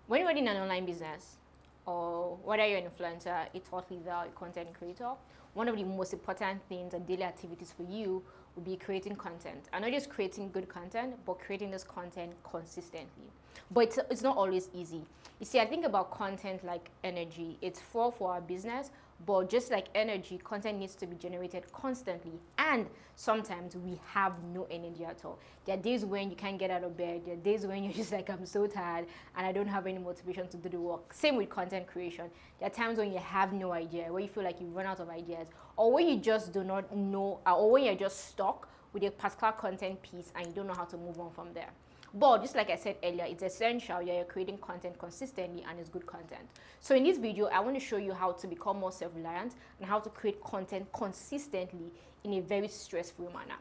When you're running an online business, or whether you're an influencer, a thought leader, a content creator, one of the most important things and daily activities for you will be creating content. And not just creating good content, but creating this content consistently. But it's not always easy. You see, I think about content like energy. It's for our business, but just like energy, content needs to be generated constantly. And sometimes we have no energy at all. There are days when you can't get out of bed. There are days when you're just like, I'm so tired and I don't have any motivation to do the work. Same with content creation. There are times when you have no idea, where you feel like you run out of ideas, or when you just do not know, or when you're just stuck with a particular content piece and you don't know how to move on from there. But just like I said earlier, it's essential that you're creating content consistently and it's good content. So in this video, I want to show you how to become more self-reliant and how to create content consistently in a very stress-free manner.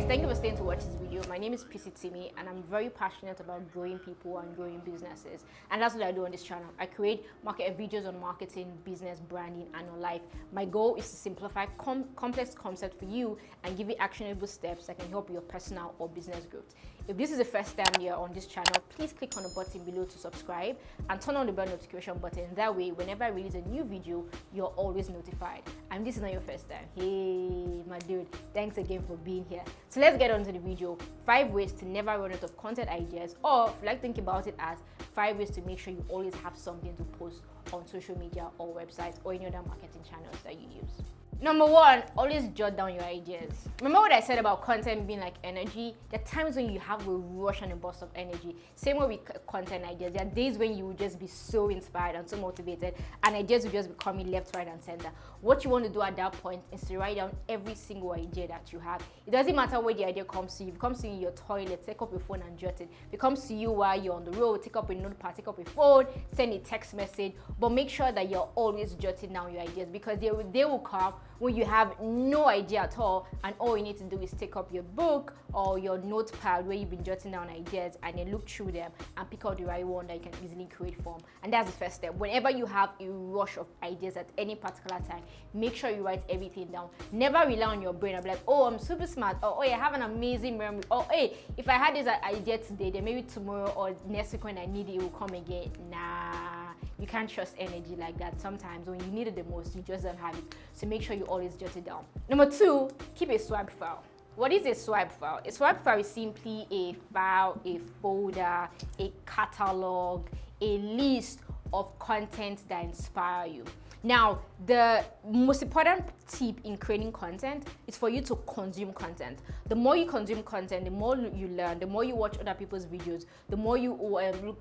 Thank you for staying to watch this video. My name is Itimi and I'm very passionate about growing people and growing businesses. And that's what I do on this channel. I create videos on marketing, business, branding, and on life. My goal is to simplify complex concepts for you and give you actionable steps that can help your personal or business growth. If this is the first time you're on this channel, please click on the button below to subscribe and turn on the bell notification button. That way, whenever I release a new video, you're always notified. And this is not your first time. Hey, my dude, thanks again for being here. So let's get on to the video. 5 ways to never run out of content ideas, or if you like think about it as 5 ways to make sure you always have something to post on social media or websites or any other marketing channels that you use. Number 1, always jot down your ideas. Remember what I said about content being like energy? There are times when you have a rush and a burst of energy. Same way with content ideas. There are days when you will just be so inspired and so motivated and ideas will just be coming left, right, and center. What you want to do at that point is to write down every single idea that you have. It doesn't matter where the idea comes to you. If it comes to you in your toilet, take up your phone and jot it. If it comes to you while you're on the road, take up a notepad, take up a phone, send a text message, but make sure that you're always jotting down your ideas, because they will come when you have no idea at all, and all you need to do is take up your book or your notepad where you've been jotting down ideas and then look through them and pick out the right one that you can easily create from. And that's the first step. Whenever you have a rush of ideas at any particular time, make sure you write everything down. Never rely on your brain and be like, oh, I'm super smart, or oh, I have an amazing memory, or hey, if I had this idea today, then maybe tomorrow or next week when I need it, it will come again. Nah. You can't trust energy like that. Sometimes when you need it the most, you just don't have it. So make sure you always jot it down. Number 2, keep a swipe file. What is a swipe file? A swipe file is simply a file, a folder, a catalog, a list of content that inspire you. Now, the most important tip in creating content is for you to consume content. The more you consume content, the more you learn, the more you watch other people's videos, the more you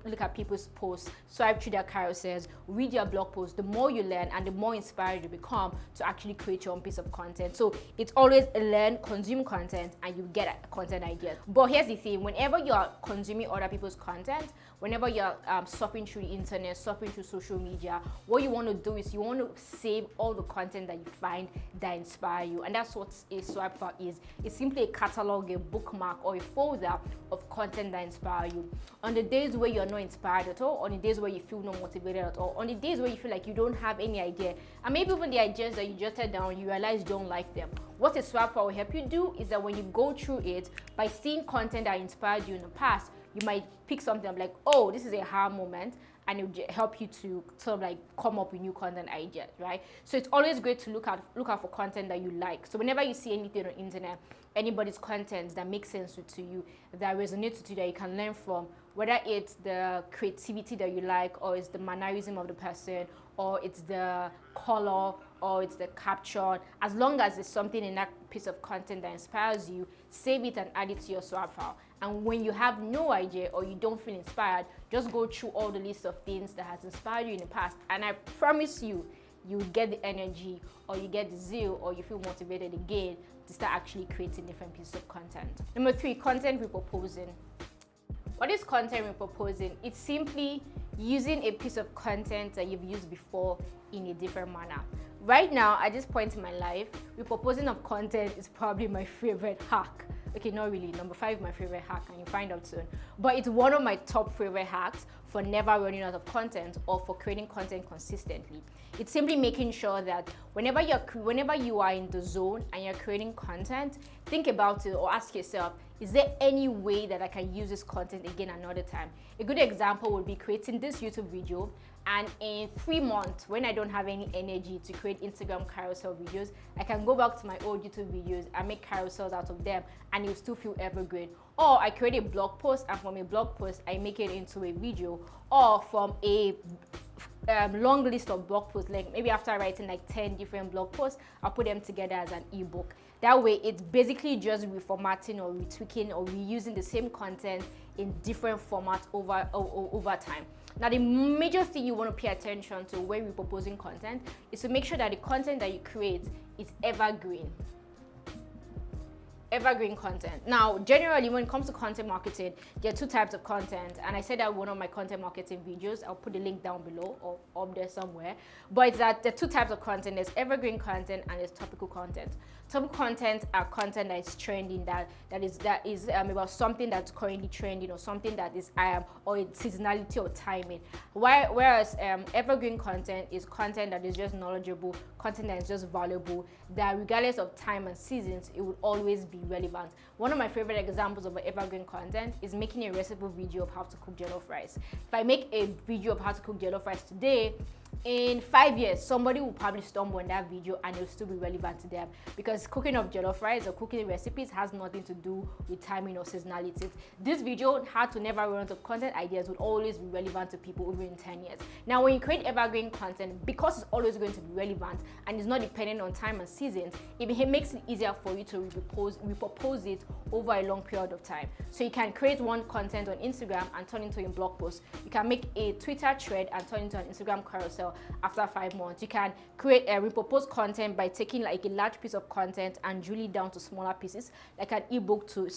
look at people's posts, swipe through their carousels, read their blog posts, the more you learn and the more inspired you become to actually create your own piece of content. So it's always learn, consume content, and you get content ideas. But here's the thing, whenever you're consuming other people's content, whenever you're surfing through the internet, surfing through social media, what you want to do is you want to save all the content that you find that inspire you. And that's what a swipe file is. It's simply a catalog, a bookmark, or a folder of content that inspire you. On the days where you're not inspired at all, on the days where you feel not motivated at all, on the days where you feel like you don't have any idea, and maybe even the ideas that you jotted down, you realize you don't like them. What a swipe file will help you do is that when you go through it, by seeing content that inspired you in the past, you might pick something up like, oh, this is a aha moment, and it will help you to sort of like come up with new content ideas, right? So it's always great to look out for content that you like. So whenever you see anything on the internet, anybody's content that makes sense to you, that resonates with you, that you can learn from, whether it's the creativity that you like, or it's the mannerism of the person, or it's the color, or it's the caption, as long as there's something in that piece of content that inspires you, save it and add it to your swap file. And when you have no idea or you don't feel inspired, just go through all the list of things that has inspired you in the past, and I promise you, you get the energy, or you get the zeal, or you feel motivated again to start actually creating different pieces of content. Number 3, content repurposing. What is content repurposing? It's simply using a piece of content that you've used before in a different manner. Right now, at this point in my life, repurposing of content is probably my favorite hack. Okay, not really. Number 5 is my favorite hack, and you find out soon. But it's one of my top favorite hacks for never running out of content or for creating content consistently. It's simply making sure that whenever you are in the zone and you're creating content, think about it or ask yourself, is there any way that I can use this content again another time? A good example would be creating this YouTube video, and in 3 months, when I don't have any energy to create Instagram carousel videos, I can go back to my old YouTube videos and make carousels out of them, and it will still feel evergreen. Or I create a blog post, and from a blog post, I make it into a video, or from a long list of blog posts, like maybe after writing like 10 different blog posts, I'll put them together as an ebook. That way, it's basically just reformatting or retweaking or reusing the same content in different formats over time. Now, the major thing you want to pay attention to when you're proposing content is to make sure that the content that you create is evergreen. Evergreen content. Now, generally, when it comes to content marketing, there are 2 types of content, and I said that one of my content marketing videos. I'll put the link down below or up there somewhere. But it's that there are 2 types of content. There's evergreen content and there's topical content. Topical content are content that is trending, that is about something that's currently trending, or something that is or seasonality or timing. Whereas evergreen content is content that is just knowledgeable, content that is just valuable, that regardless of time and seasons, it will always be relevant. One of my favorite examples of evergreen content is making a recipe video of how to cook jollof rice. If I make a video of how to cook jollof rice today, in 5 years, somebody will probably stumble on that video and it'll still be relevant to them, because cooking of jollof rice or cooking recipes has nothing to do with timing or seasonality. This video, how to never run out of content ideas, will always be relevant to people over in 10 years. Now, when you create evergreen content, because it's always going to be relevant and it's not dependent on time and seasons, it makes it easier for you to repurpose it over a long period of time. So you can create one content on Instagram and turn it into a blog post. You can make a Twitter thread and turn it into an Instagram carousel after 5 months. You can create a repurposed content by taking like a large piece of content and drill it down to smaller pieces, like an ebook to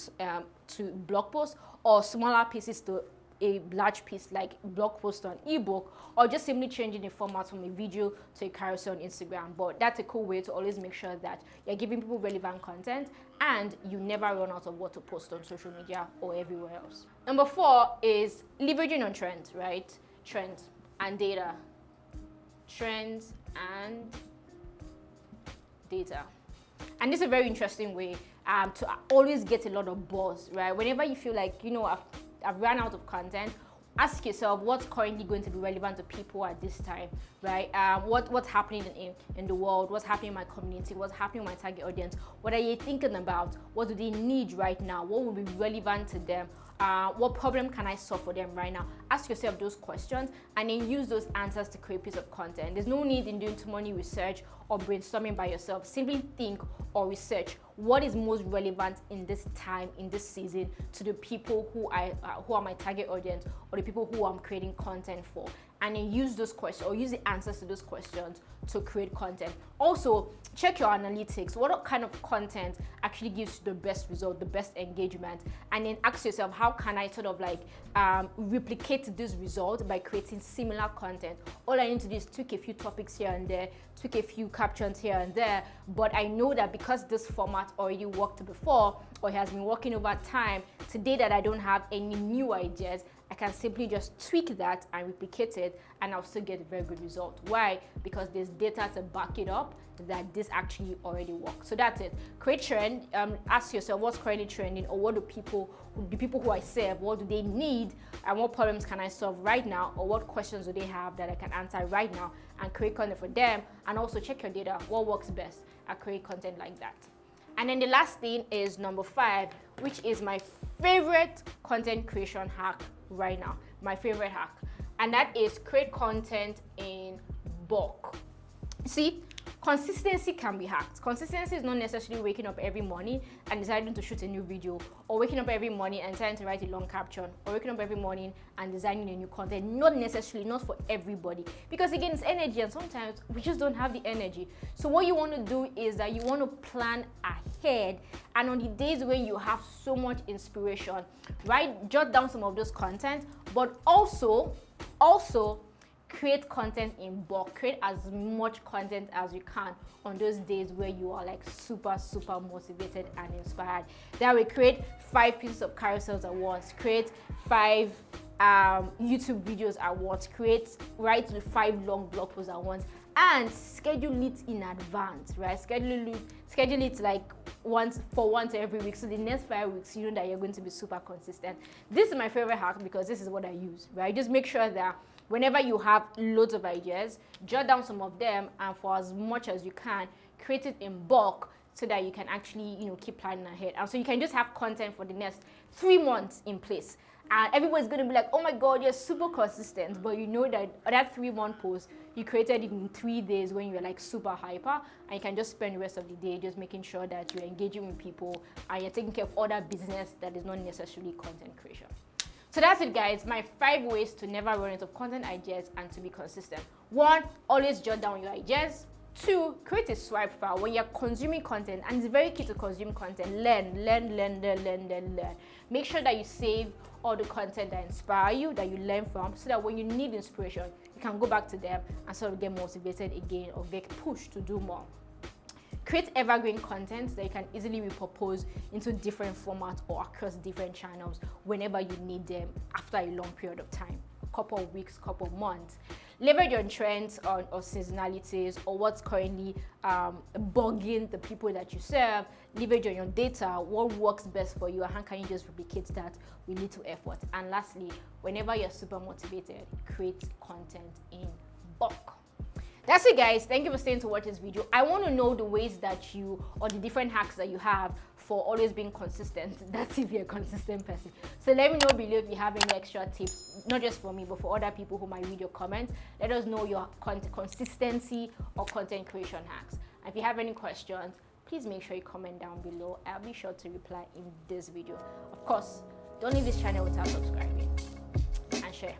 blog post, or smaller pieces to a large piece like blog post on ebook, or just simply changing the format from a video to a carousel on Instagram. But that's a cool way to always make sure that you're giving people relevant content and you never run out of what to post on social media or everywhere else. Number 4 is leveraging on trends, right? Trends and data. Trends and data. And this is a very interesting way to always get a lot of buzz, right? Whenever you feel like, I've run out of content, ask yourself what's currently going to be relevant to people at this time, right? What's happening in the world, what's happening in my community, what's happening with my target audience, what are you thinking about, what do they need right now, what will be relevant to them, what problem can I solve for them right now? Ask yourself those questions and then use those answers to create a piece of content. There's no need in doing too many research or brainstorming by yourself. Simply think or research what is most relevant in this time, in this season, to the people who are my target audience, or the people who I'm creating content for, and then use those questions or use the answers to those questions to create content. Also, check your analytics. What kind of content actually gives you the best result, the best engagement, and then ask yourself, how can I sort of like replicate this result by creating similar content? All I need to do is tweak a few topics here and there, tweak a few captions here and there, but I know that because this format already worked before or has been working over time, today that I don't have any new ideas, I can simply just tweak that and replicate it, and I'll still get a very good result. Why? Because there's data to back it up that this actually already works. So that's it. Create trend. Ask yourself what's currently trending, or what do people who I serve, what do they need, and what problems can I solve right now, or what questions do they have that I can answer right now, and create content for them. And also check your data. What works best? I create content like that. And then the last thing is number 5, which is my favorite content creation hack right now. My favorite hack. And that is create content in bulk. See, consistency can be hacked. Consistency is not necessarily waking up every morning and deciding to shoot a new video, or waking up every morning and deciding to write a long caption, or waking up every morning and designing a new content. Not necessarily, not for everybody. Because again, it's energy, and sometimes we just don't have the energy. So what you want to do is that you want to plan ahead, and on the days when you have so much inspiration, jot down some of those content, but also create content in bulk. Create as much content as you can on those days where you are like super motivated and inspired. That way, create 5 pieces of carousels at once, create 5 YouTube videos at once, write 5 long blog posts at once, and schedule it in advance, right? Schedule it like once every week. So the next 5 weeks, you know that you're going to be super consistent. This is my favorite hack because this is what I use, right? Just make sure that whenever you have loads of ideas, jot down some of them, and for as much as you can, create it in bulk so that you can actually, keep planning ahead. And so you can just have content for the next 3 months in place. And everybody's going to be like, oh my God, you're super consistent. But you know that 3-month post, you created it in 3 days when you're like super hyper, and you can just spend the rest of the day just making sure that you're engaging with people and you're taking care of other business that is not necessarily content creation. So that's it, guys. My 5 ways to never run out of content ideas and to be consistent. 1, always jot down your ideas. 2, create a swipe file when you're consuming content, and it's very key to consume content. Learn. Make sure that you save all the content that inspire you, that you learn from, so that when you need inspiration, you can go back to them and sort of get motivated again or get pushed to do more. Create evergreen content that you can easily repurpose into different formats or across different channels whenever you need them after a long period of time, a couple of weeks, couple of months. Leverage on trends or seasonalities or what's currently bugging the people that you serve. Leverage on your data, what works best for you, and how can you just replicate that with little effort. And lastly, whenever you're super motivated, create content in bulk. That's it, guys. Thank you for staying to watch this video. I want to know the ways that you, or the different hacks that you have for always being consistent. That's if you're a consistent person. So let me know below if you have any extra tips, not just for me, but for other people who might read your comments. Let us know your consistency or content creation hacks. And if you have any questions, please make sure you comment down below. I'll be sure to reply in this video. Of course, don't leave this channel without subscribing and share.